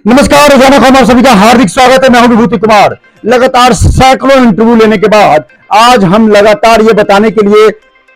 नमस्कार, रोजाना खबर सभी का हार्दिक स्वागत है। मैं हूं विभूति कुमार। लगातार सैकड़ों इंटरव्यू लेने के बाद आज हम लगातार ये बताने के लिए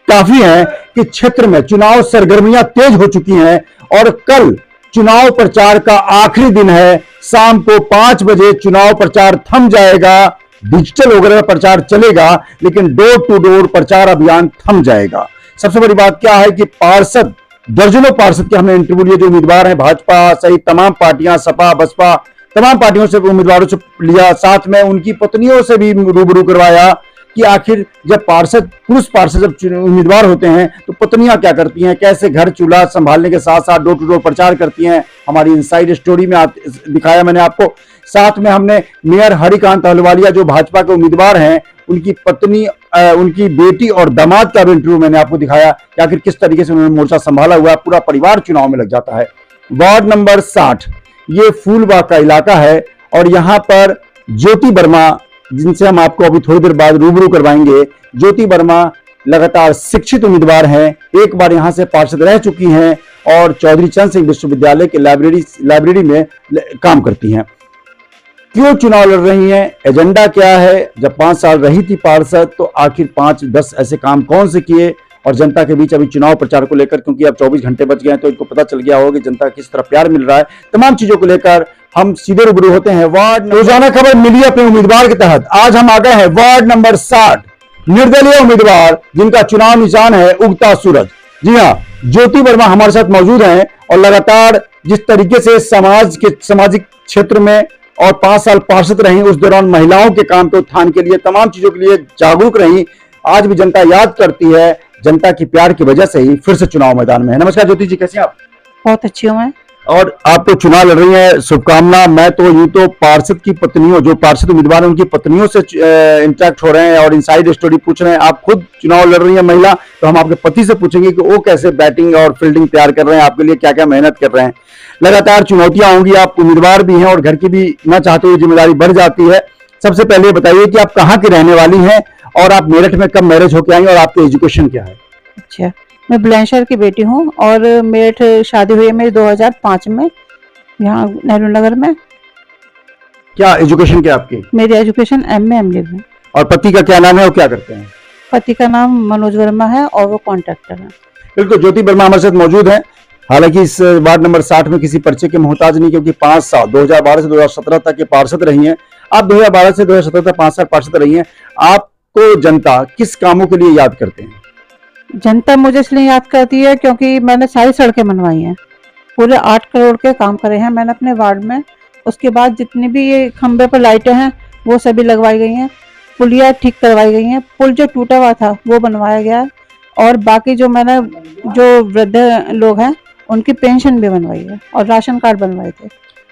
काफी हैं कि क्षेत्र में चुनाव सरगर्मियां तेज हो चुकी हैं और कल चुनाव प्रचार का आखिरी दिन है। शाम को 5 बजे चुनाव प्रचार थम जाएगा। डिजिटल वगैरह प्रचार चलेगा, लेकिन डोर टू डोर प्रचार अभियान थम जाएगा। सबसे बड़ी बात क्या है कि पार्षद, दर्जनों पार्षद के हमने इंटरव्यू लिए जो उम्मीदवार हैं, भाजपा सहित तमाम पार्टियां, सपा बसपा तमाम पार्टियों से उम्मीदवारों से लिया, साथ में उनकी पत्नियों से भी रूबरू करवाया कि आखिर जब पार्षद, पुरुष पार्षद जब उम्मीदवार होते हैं तो पत्नियां क्या करती हैं, कैसे घर चूल्हा संभालने के साथ साथ डोर टू डोर प्रचार करती हैं। हमारी इनसाइड स्टोरी में दिखाया मैंने आपको। साथ में हमने मेयर हरिकांत अहलुवालिया जो भाजपा के उम्मीदवार हैं, उनकी पत्नी, उनकी बेटी और दामाद का भी इंटरव्यू मैंने आपको दिखाया कि आखिर किस तरीके से उन्होंने मोर्चा संभाला हुआ है। पूरा परिवार चुनाव में लग जाता है। वार्ड नंबर 60 ये फूलबाग का इलाका है और यहाँ पर ज्योति वर्मा, जिनसे हम आपको अभी थोड़ी देर बाद रूबरू करवाएंगे। ज्योति वर्मा लगातार शिक्षित उम्मीदवार हैं, एक बार यहाँ से पार्षद रह चुकी हैं और चौधरी चरण सिंह विश्वविद्यालय के लाइब्रेरी में काम करती हैं। क्यों चुनाव लड़ रही हैं, एजेंडा क्या है, जब 5 साल रही थी पार्षद तो आखिर 5-10 ऐसे काम कौन से किए, और जनता के बीच अभी चुनाव प्रचार को लेकर, क्योंकि अब 24 घंटे बच गए हैं तो इनको पता चल गया होगा कि जनता किस तरह प्यार मिल रहा है। तमाम चीजों को लेकर हम सीधे रूबरू होते हैं। वार्ड रोजाना खबर मिली अपने उम्मीदवार के तहत आज हम आ गए हैं वार्ड नंबर 60, निर्दलीय उम्मीदवार जिनका चुनाव निशान है उगता सूरज। जी हाँ, ज्योति वर्मा हमारे साथ मौजूद हैं और लगातार जिस तरीके से सामाजिक क्षेत्र में और 5 साल पार्षद रही, उस दौरान महिलाओं के काम पे उत्थान के लिए, तमाम चीजों के लिए जागरूक रही। आज भी जनता याद करती है, जनता की प्यार की वजह से ही फिर से चुनाव मैदान में है। नमस्कार ज्योति जी, कैसे हैं आप? बहुत अच्छी हूँ मैं। और आप तो चुनाव लड़ रही हैं, शुभकामना। मैं तो यूं तो पार्षद की पत्नियों, जो पार्षद उम्मीदवार हैं उनकी पत्नियों से इंटरेक्ट हो रहे हैं और इनसाइड स्टोरी पूछ रहे हैं। आप खुद चुनाव लड़ रही हैं महिला, तो हम आपके पति से पूछेंगे कि वो कैसे बैटिंग और फील्डिंग तैयार कर रहे हैं, आपके लिए क्या क्या मेहनत कर रहे हैं। लगातार चुनौतियां होंगी, आप उम्मीदवार भी हैं और घर की भी न चाहते हुए जिम्मेदारी बढ़ जाती है। सबसे पहले बताइए कि आप कहाँ की रहने वाली हैं और आप मेरठ में कब मैरिज होकर आई और आपकी एजुकेशन क्या है? अच्छा, मैं बुलंदशहर की बेटी हूँ और मेरठ शादी हुई है मेरी 2005 में, यहाँ नेहरू नगर में। क्या एजुकेशन क्या आपकी? मेरी एजुकेशन MA MLib है। और पति का क्या नाम है और क्या करते हैं? पति का नाम मनोज वर्मा है और वो कॉन्ट्रैक्टर है। बिल्कुल, ज्योति वर्मा हमारे साथ मौजूद है। हालांकि इस वार्ड नंबर 60 में किसी परिचय के मोहताज नहीं, क्योंकि 5 साल 2012 से 2017 तक के पार्षद रही हैं। आप 2012 से 2017 तक 5 साल पार्षद रही हैं। आपको जनता किस कामों के लिए याद करते हैं? जनता मुझे इसलिए याद करती है क्योंकि मैंने सारी सड़कें बनवाई हैं, पूरे 8 करोड़ के काम करे हैं मैंने अपने वार्ड में। उसके बाद जितनी भी ये खंबे पर लाइटें हैं वो सभी लगवाई गई हैं, पुलिया ठीक करवाई गई हैं, पुल जो टूटा हुआ था वो बनवाया गया है और बाकी जो मैंने, जो वृद्ध लोग हैं उनकी पेंशन भी बनवाई है और राशन कार्ड बनवाए थे।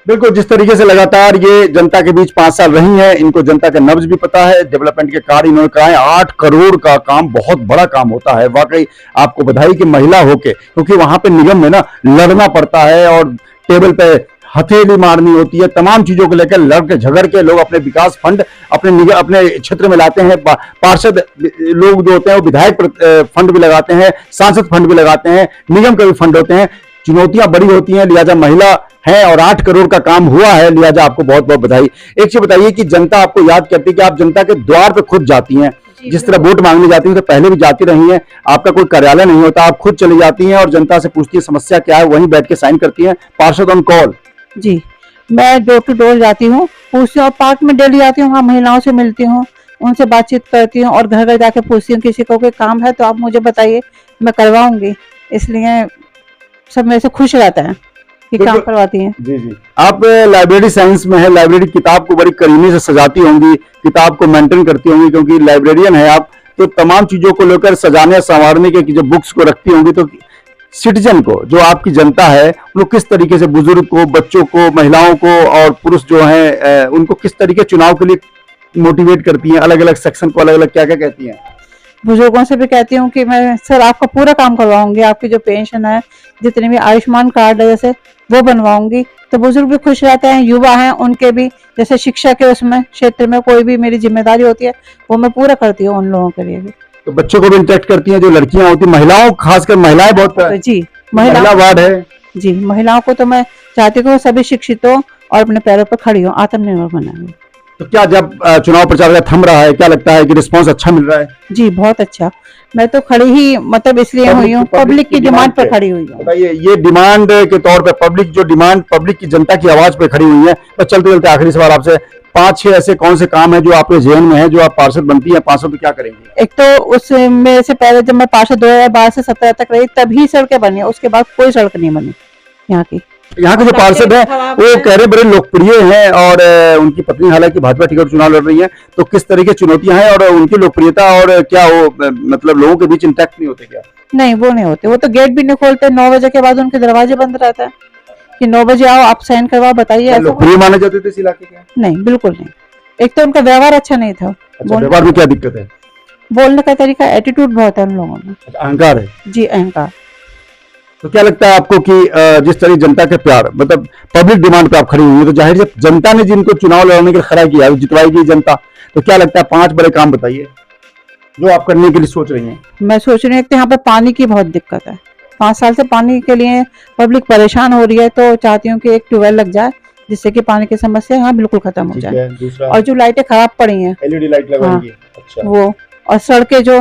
बिल्कुल, जिस तरीके से लगातार ये जनता के बीच 5 साल रही हैं, इनको जनता का नब्ज भी पता है। डेवलपमेंट के कार्य इन्होंने कराए। 8 करोड़ का काम बहुत बड़ा काम होता है। वाकई आपको बधाई कि महिला होके, क्योंकि वहां पे निगम में ना लड़ना पड़ता है और टेबल पे हथेली मारनी होती है। तमाम चीजों को लेकर लड़ के झगड़ के लोग अपने विकास फंड अपने क्षेत्र में लाते हैं। पार्षद लोग जो होते हैं वो विधायक फंड भी लगाते हैं, सांसद फंड भी लगाते हैं, निगम के भी फंड होते हैं। चुनौतियां बड़ी होती हैं, लिहाजा महिला है और 8 करोड़ का काम हुआ है, लिहाजा आपको बहुत बहुत बधाई। एक चीज बताइए कि जनता आपको याद करती है कि आप जनता के द्वार पे खुद जाती हैं, जिस तरह वोट मांगने जाती हैं तो पहले भी जाती रही हैं। आपका कोई कार्यालय नहीं होता, आप खुद चली जाती हैं और जनता से पूछती है समस्या क्या है, वहीं बैठ के साइन करती हैं। पार्षद ऑन कॉल। जी, मैं डोर टू डोर जाती हूँ, पूछती हूँ, और पार्क में डेली जाती हूँ, वहाँ महिलाओं से मिलती हूँ, उनसे बातचीत करती हूँ और घर घर जाके पूछती हूँ किसी को कोई काम है तो आप मुझे बताइए, मैं करवाऊंगी। इसलिए सब मेरे से खुश रहता है कि काम करवाती हैं। जी जी, आप लाइब्रेरी साइंस में है, लाइब्रेरी किताब को बड़ी करीने से सजाती होंगी, किताब को मेंटेन करती होंगी, क्योंकि लाइब्रेरियन है आप, तो तमाम चीजों को लेकर सजाने संवारने के जो बुक्स को रखती होंगी, तो सिटीजन को, जो आपकी जनता है, उनको किस तरीके से, बुजुर्ग को, बच्चों को, महिलाओं को और पुरुष जो हैं, उनको किस तरीके चुनाव के लिए मोटिवेट करती हैं? अलग अलग सेक्शन को अलग अलग क्या क्या कहती हैं? बुजुर्गों से भी कहती हूँ कि मैं सर आपका पूरा काम करवाऊंगी, आपकी जो पेंशन है, जितने भी आयुष्मान कार्ड है जैसे, वो बनवाऊंगी। तो बुजुर्ग भी खुश रहते हैं, युवा हैं उनके भी, जैसे शिक्षा के उसमें क्षेत्र में कोई भी मेरी जिम्मेदारी होती है वो मैं पूरा करती हूँ उन लोगों के लिए भी। तो बच्चों को भी इंटरेक्ट करती हैं, जो लड़कियां होती हैं, महिलाओं, खासकर महिलाएं बहुत। जी, महिला वार्ड है। जी, महिलाओं को तो मैं चाहती हूँ सभी शिक्षित हो और अपने पैरों पर खड़ी हो, आत्मनिर्भर बनाएंगे। तो क्या जब चुनाव प्रचार का थम रहा है, क्या लगता है कि रिस्पांस अच्छा मिल रहा है? जी बहुत अच्छा। मैं तो खड़ी ही मतलब इसलिए हुई हूँ, पब्लिक की डिमांड पर खड़ी हुई हूँ। बताइए, ये डिमांड के तौर पे पब्लिक जो डिमांड, पब्लिक की जनता की आवाज पे खड़ी हुई है। तो चलते चलते आखिरी सवाल आपसे, 5-6 ऐसे कौन से काम है जो आपके जेहन में है, जो आप पार्षद बनती है 500 पे क्या करेंगे? एक तो उस मेरे से पहले जब मैं पार्षद 2012 से 17 तक रही तभी सड़कें बनी, उसके बाद कोई सड़क नहीं बनी यहाँ की। यहाँ के जो पार्षद हैं वो कह रहे बड़े लोकप्रिय हैं और उनकी पत्नी हालांकि भाजपा टिकट चुनाव लड़ रही है, तो किस तरह की चुनौतियां हैं और उनकी लोकप्रियता, और क्या वो मतलब लोगों के बीच इंटैक्ट नहीं होते क्या? नहीं वो नहीं होते, वो तो गेट भी नहीं खोलते, 9 बजे के बाद उनके दरवाजे बंद रहता है कि 9 बजे आओ आप साइन करवाओ, बताइए। लोकप्रिय माने जाते थे इस इलाके के? नहीं बिल्कुल नहीं। एक तो उनका व्यवहार अच्छा नहीं था। अच्छा, व्यवहार में क्या दिक्कत है? बोलने का तरीका, एटीट्यूड बहुत है उन लोगों में। अहंकार है जी अहंकार। तो क्या लगता है आपको कि जिस तरह जनता के प्यार, मतलब पब्लिक डिमांड पे आप खड़ी हुई है, तो जाहिर से जनता ने जिनको चुनाव लड़ने के लिए खड़ा किया, जितवाएगी जनता, तो क्या लगता है 5 बड़े काम बताइए जो आप करने के लिए सोच रही हैं? मैं सोच रही हूँ कि यहाँ पे पानी की बहुत दिक्कत है, 5 साल से पानी के लिए पब्लिक परेशान हो रही है, तो चाहती हूँ कि एक ट्यूबवेल लग जाए जिससे कि पानी की समस्या यहाँ बिल्कुल खत्म हो जाए। दूसरा, और जो लाइटें खराब पड़ी हैं एलईडी लाइट लगवाएंगे। अच्छा। वो, और सड़कें जो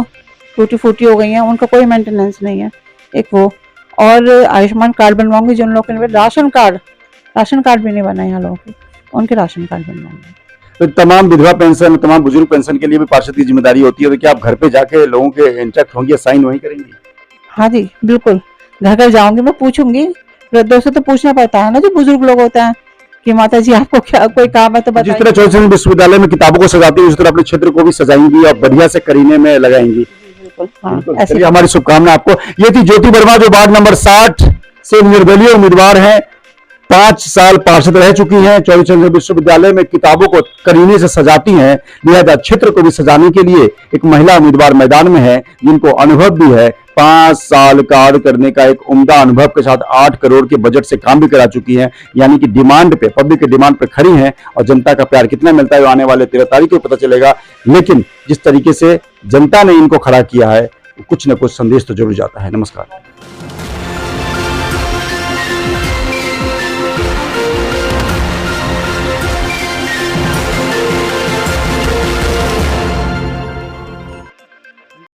टूटी फूटी हो गई हैं उनका कोई मेंटेनेंस नहीं है, एक वो। और आयुष्मान कार्ड बनवाऊंगी जिन लोगों के, राशन कार्ड भी नहीं बना यहाँ लोगों के, उनके राशन कार्ड बनवाऊंगी। तो तमाम विधवा पेंशन, तमाम बुजुर्ग पेंशन के लिए भी पार्षद की जिम्मेदारी होती है, तो क्या आप घर पे जाके लोगों के इंटरेक्ट होंगे, साइन वहीं करेंगी? हाँ जी बिल्कुल, घर घर जाऊंगी, मैं पूछूंगी, वृद्धों से तो पूछना पड़ता है ना, जो बुजुर्ग लोग होते हैं कि माता जी आपको क्या कोई काम है तो बताइए। जिस तरह चौधरी चरण विश्वविद्यालय में किताबों को सजाती है, उस तरह अपने क्षेत्र को भी सजाएंगी और बढ़िया से करीने में लगाएंगी। हाँ, चलिए, हमारी शुभकामना आपको। ये थी ज्योति वर्मा जो वार्ड नंबर 60 से निर्दलीय उम्मीदवार हैं, 5 साल पार्षद रह चुकी हैं, चौधरी चरण विश्वविद्यालय में किताबों को करीने से सजाती हैं, लिहाजा क्षेत्र को भी सजाने के लिए एक महिला उम्मीदवार मैदान में है जिनको अनुभव भी है। 5 साल कार्य करने का एक उम्दा अनुभव के साथ 8 करोड़ के बजट से काम भी करा चुकी हैं, यानी कि डिमांड पे, पब्लिक के डिमांड पे खड़ी हैं। और जनता का प्यार कितना मिलता है आने वाले 13 तारीख को पता चलेगा, लेकिन जिस तरीके से जनता ने इनको खड़ा किया है, कुछ न कुछ संदेश तो जरूर जाता है। नमस्कार।